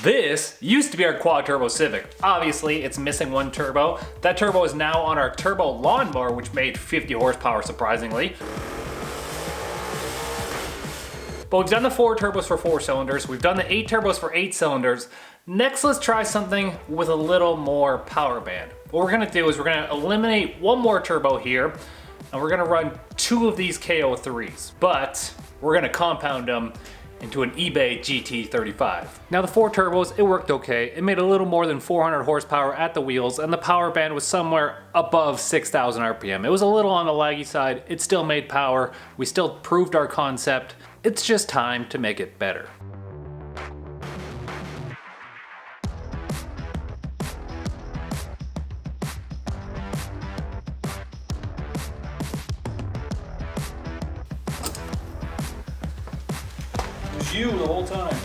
This used to be our quad turbo Civic. Obviously, it's missing one turbo. That turbo is now on our turbo lawnmower, which made 50 horsepower, surprisingly. But we've done the 4 turbos for 4 cylinders. We've done the 8 turbos for 8 cylinders. Next, let's try something with a little more power band. What we're gonna do is we're gonna eliminate one more turbo here, and we're gonna run 2 of these KO3s, but we're gonna compound them into an eBay GT35. Now the 4 turbos, it worked okay. It made a little more than 400 horsepower at the wheels, and the power band was somewhere above 6,000 RPM. It was a little on the laggy side. It still made power. We still proved our concept. It's just time to make it better. You the whole time.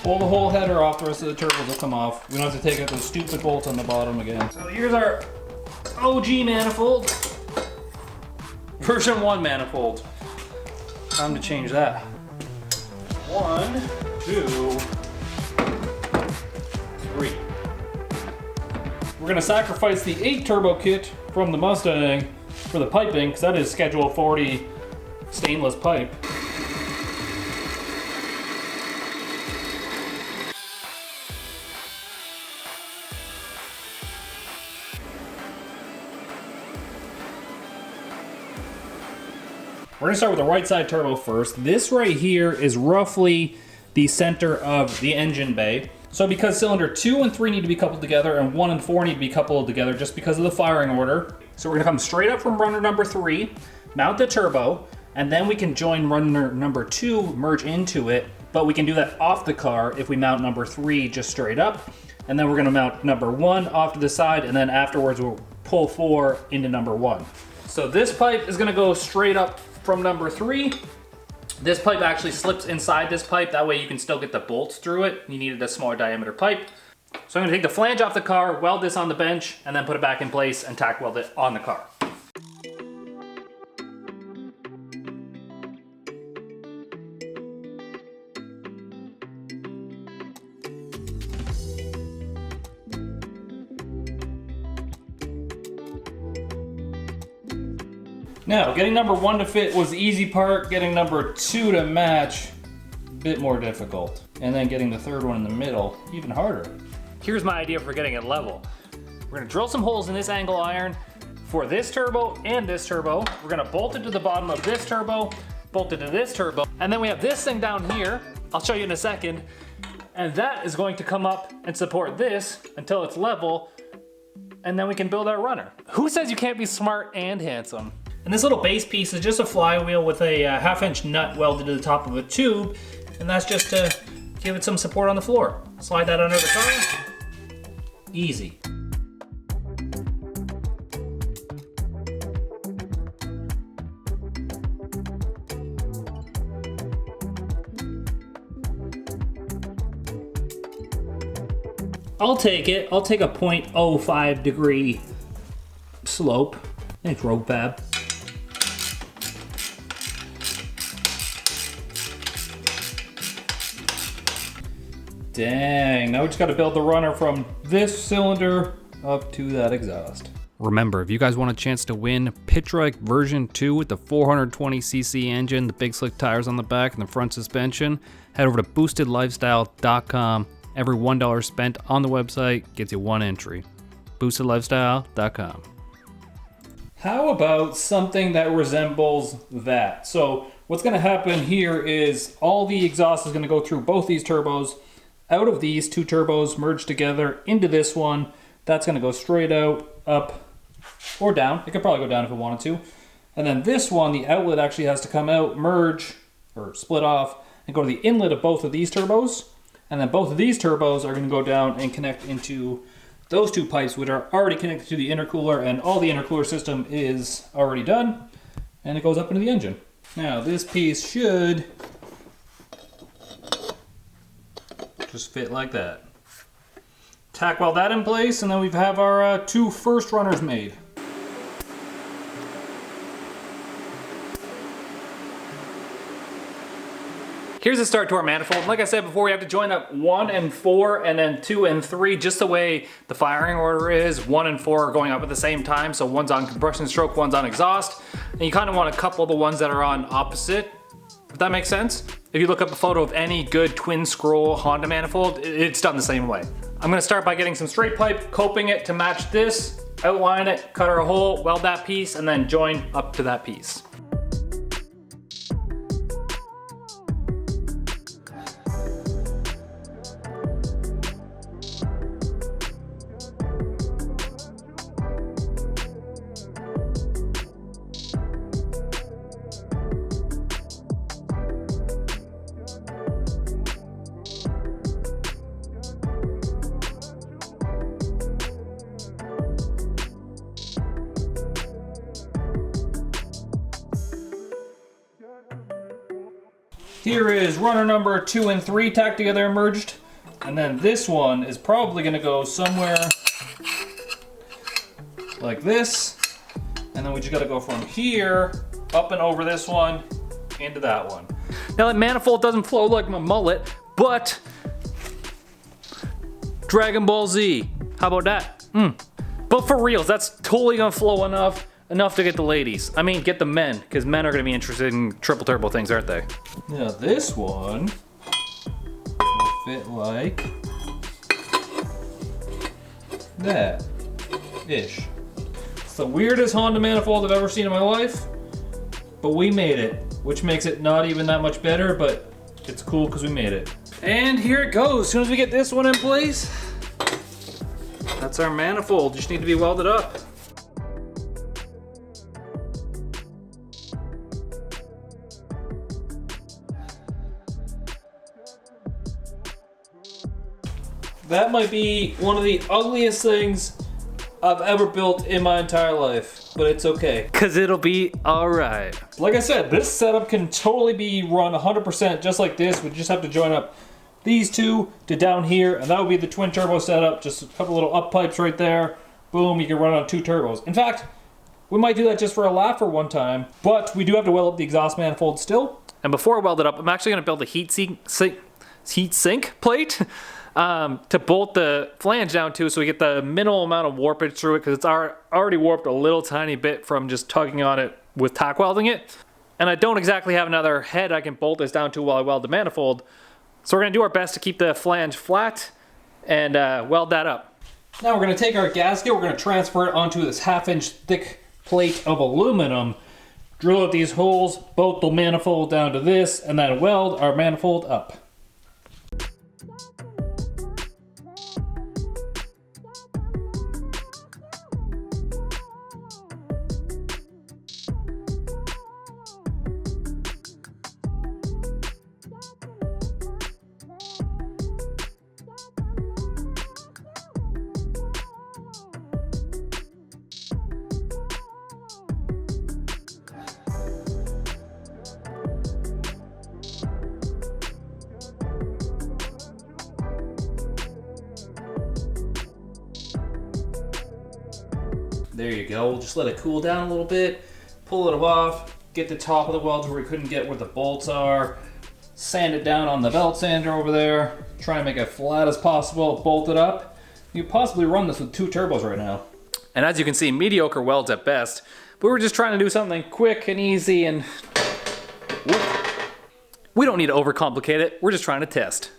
Pull the whole header off, the rest of the turbos will come off. We don't have to take out those stupid bolts on the bottom again. So here's our OG manifold. Version 1 manifold. Time to change that. 1, 2, 3. We're gonna sacrifice the 8 turbo kit from the Mustang for the piping, because that is Schedule 40 stainless pipe. We're gonna start with the right side turbo first. This right here is roughly the center of the engine bay. So because cylinder 2 and 3 need to be coupled together and 1 and 4 need to be coupled together just because of the firing order. So we're gonna come straight up from runner number 3, mount the turbo, and then we can join runner number 2, merge into it, but we can do that off the car if we mount number 3 just straight up. And then we're gonna mount number 1 off to the side, and then afterwards we'll pull 4 into number 1. So this pipe is gonna go straight up from number 3. This pipe actually slips inside this pipe, that way you can still get the bolts through it. You needed a smaller diameter pipe. So I'm gonna take the flange off the car, weld this on the bench, and then put it back in place and tack weld it on the car. Now, getting number 1 to fit was the easy part. Getting number 2 to match, a bit more difficult. And then getting the third one in the middle, even harder. Here's my idea for getting it level. We're gonna drill some holes in this angle iron for this turbo and this turbo. We're gonna bolt it to the bottom of this turbo, bolt it to this turbo, and then we have this thing down here. I'll show you in a second. And that is going to come up and support this until it's level, and then we can build our runner. Who says you can't be smart and handsome? And this little base piece is just a flywheel with a 1/2-inch nut welded to the top of a tube, and that's just to give it some support on the floor. Slide that under the car. Easy. I'll take it. I'll take a 0.05 degree slope. Thanks, Rogue Fab. Dang, now we just gotta build the runner from this cylinder up to that exhaust. Remember, if you guys want a chance to win Pitroik version 2 with the 420cc engine, the big slick tires on the back, and the front suspension, head over to boostedlifestyle.com. Every $1 spent on the website gets you 1 entry. boostedlifestyle.com. How about something that resembles that? So what's gonna happen here is all the exhaust is gonna go through both these turbos. Out of these 2 turbos merged together into this one. That's gonna go straight out, up, or down. It could probably go down if it wanted to. And then this one, the outlet actually has to come out, merge, or split off, and go to the inlet of both of these turbos. And then both of these turbos are gonna go down and connect into those 2 pipes, which are already connected to the intercooler, and all the intercooler system is already done, and it goes up into the engine. Now, this piece should just fit like that. Tack weld that in place, and then we have our 2 first runners made. Here's the start to our manifold. Like I said before, we have to join up 1 and 4 and then 2 and 3, just the way the firing order is. 1 and 4 are going up at the same time, so one's on compression stroke, one's on exhaust. And you kind of want to couple the ones that are on opposite, if that makes sense. If you look up a photo of any good twin scroll Honda manifold, it's done the same way. I'm gonna start by getting some straight pipe, coping it to match this, outline it, cut her a hole, weld that piece, and then join up to that piece. Here is runner number 2 and 3 tacked together and merged. And then this one is probably gonna go somewhere like this. And then we just gotta go from here, up and over this one, into that one. Now that manifold doesn't flow like my mullet, but Dragon Ball Z, how about that? But for reals, that's totally gonna flow enough to get the ladies. I mean, get the men, because men are gonna be interested in triple turbo things, aren't they? Now this one will fit like that-ish. It's the weirdest Honda manifold I've ever seen in my life, but we made it, which makes it not even that much better, but it's cool because we made it. And here it goes. As soon as we get this one in place, that's our manifold. Just need to be welded up. That might be one of the ugliest things I've ever built in my entire life, but it's okay. Cause it'll be all right. Like I said, this setup can totally be run 100% just like this. We just have to join up these two to down here, and that would be the twin turbo setup. Just a couple little up pipes right there. Boom, you can run on 2 turbos. In fact, we might do that just for a laugh for one time, but we do have to weld up the exhaust manifold still. And before I weld it up, I'm actually gonna build a heat sink plate to bolt the flange down to, so we get the minimal amount of warpage through it, because it's already warped a little tiny bit from just tugging on it with tack welding it. And I don't exactly have another head I can bolt this down to while I weld the manifold. So we're gonna do our best to keep the flange flat and weld that up. Now we're gonna take our gasket, we're gonna transfer it onto this 1/2-inch thick plate of aluminum, drill out these holes, bolt the manifold down to this, and then weld our manifold up. There you go. We'll just let it cool down a little bit, pull it off, get the top of the welds where we couldn't get where the bolts are, sand it down on the belt sander over there, try and make it flat as possible, bolt it up. You could possibly run this with 2 turbos right now. And as you can see, mediocre welds at best. But we're just trying to do something quick and easy, and we don't need to overcomplicate it. We're just trying to test.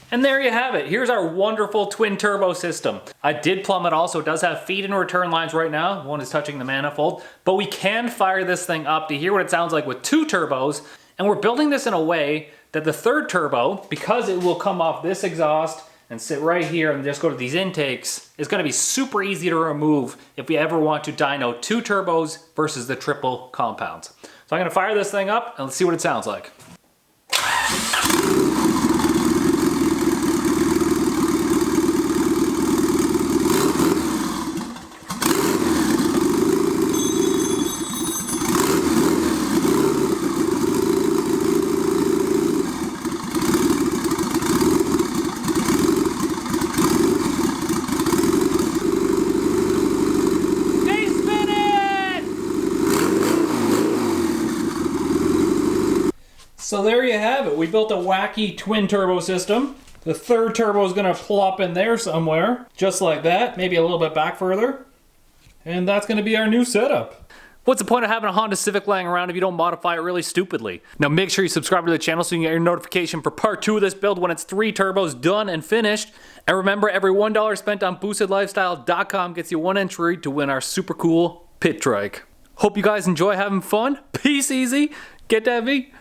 And there you have it. Here's our wonderful twin turbo system. I did plumb it all, so it does have feed and return lines right now. One is touching the manifold, but we can fire this thing up to hear what it sounds like with 2 turbos. And we're building this in a way that the 3rd turbo, because it will come off this exhaust and sit right here and just go to these intakes, is gonna be super easy to remove if we ever want to dyno 2 turbos versus the triple compounds. So I'm gonna fire this thing up and let's see what it sounds like. So there you have it. we built a wacky twin turbo system. The third turbo is gonna plop in there somewhere, just like that, maybe a little bit back further. And that's gonna be our new setup. What's the point of having a Honda Civic laying around if you don't modify it really stupidly? Now make sure you subscribe to the channel so you can get your notification for part 2 of this build when it's 3 turbos done and finished. And remember, every $1 spent on BoostedLifestyle.com gets you 1 entry to win our super cool pit trike. Hope you guys enjoy having fun. Peace easy. Get that V.